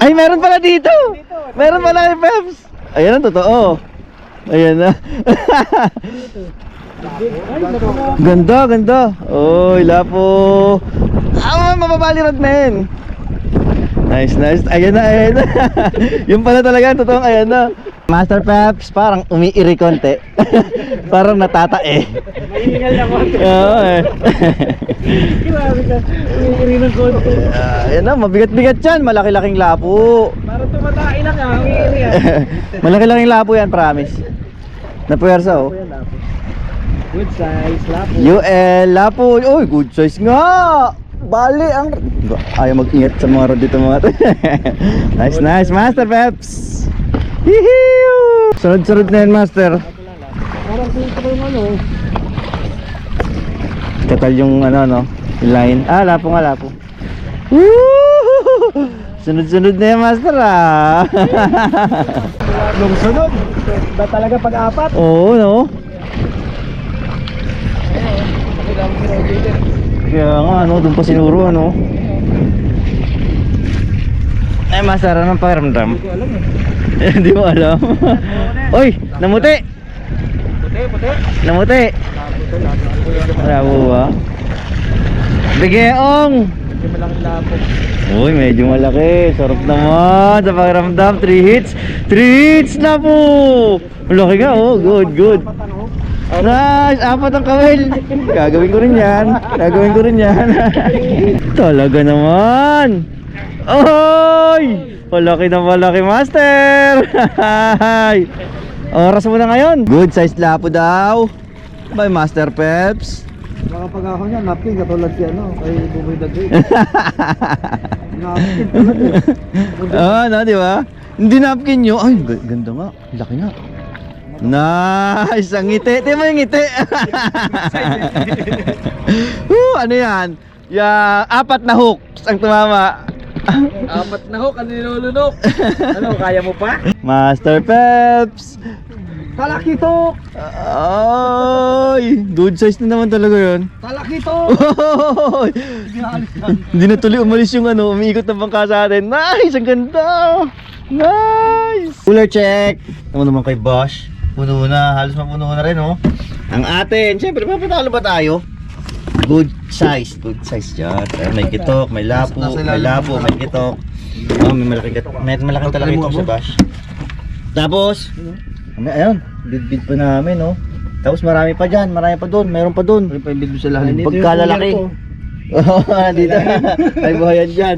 Ay, meron pala dito. Meron pala kay Peps. Ayan ang totoo. Ayan na. Ganda, ganda. Oy, lapo. Mababali rod men. Nice, nice. Ayan na, ayan na. Yung pala talaga, totoong ayan na. Master Peps, parang umiiri konti. Parang natatae. Mahihingal na konti. Oo eh. Grabe ka, umiiri ng konti. Ayan na, mabigat-bigat yan. Malaki-laking lapo. Parang tumatay lang umiiri yan. Malaki-laking lapo yan, promise. Napuwersa oh. Good size, lapo. UL, lapo. Uy, good size nga. Bali ang... Ayaw mag-ingat sa mga rod dito mga to. Nice, nice, Master Peps. Hihiu! Sunod-sunod na yan, Master. Parang pinito yung ano. Tatal yung ano, no? Yung line. Ah, lapo nga, lapo. Woo! Sunod-sunod na yan, Master, ah. Nung sunod, ba talaga pag-apat? Oo, no? Kaya nga, ano, doon pa sinuro, ano? Ay, Master, anong pakiramdam? Hindi ko alam eh. Hindi mo alam. Oy, namuti! Puti, puti. Namuti! Bravo ba? Bigeong! Medyo malaking lapo. Uy, medyo malaki. Sarap naman sa pakiramdam. 3 hits. 3 hits na po! Malaki nga, oh. Good, good. Nice! 4 ang kawil. Gagawin ko rin yan. Gagawin ko rin yan. Talaga naman. Oy! Malaki na malaki, Master. Oras mo na ngayon. Good size lapo daw by Master Peps. Baka pag ako niya, napkin katulad si ano, kay Buboy the Great. Napkin talaga. Oo, no, di ba? Hindi napkin nyo. Ay, ganda nga. Laki nga. Nice! Ang ngiti. Tingnan mo yung ngiti. Ano yan? Ya, 4 na hooks ang tumama. 4 na hook, ano nilulunok? Ano, kaya mo pa? Master Peps. Talakito! Ay, good size na naman talaga yun. Talakito! Oy! Hindi na tuloy umalis yung ano, umiikot na bangka sa atin. Nice! Ang ganda! Nice! Cooler check! Naman naman kay Bosch. Puno na, halos mapuno na rin oh. Ang atin, syempre mapatalo ba tayo? Good size dyan. May kitok, may lapo, may kitok. Oh, may malaking talakitok sa Bosch. Tapos, ayun, bid pa namin oh. Tapos marami pa dyan, marami pa doon, mayroon pa doon. May pa-bid mo sa lalim. Pagkalalaki. Oo, dito. Ay buhayan dyan.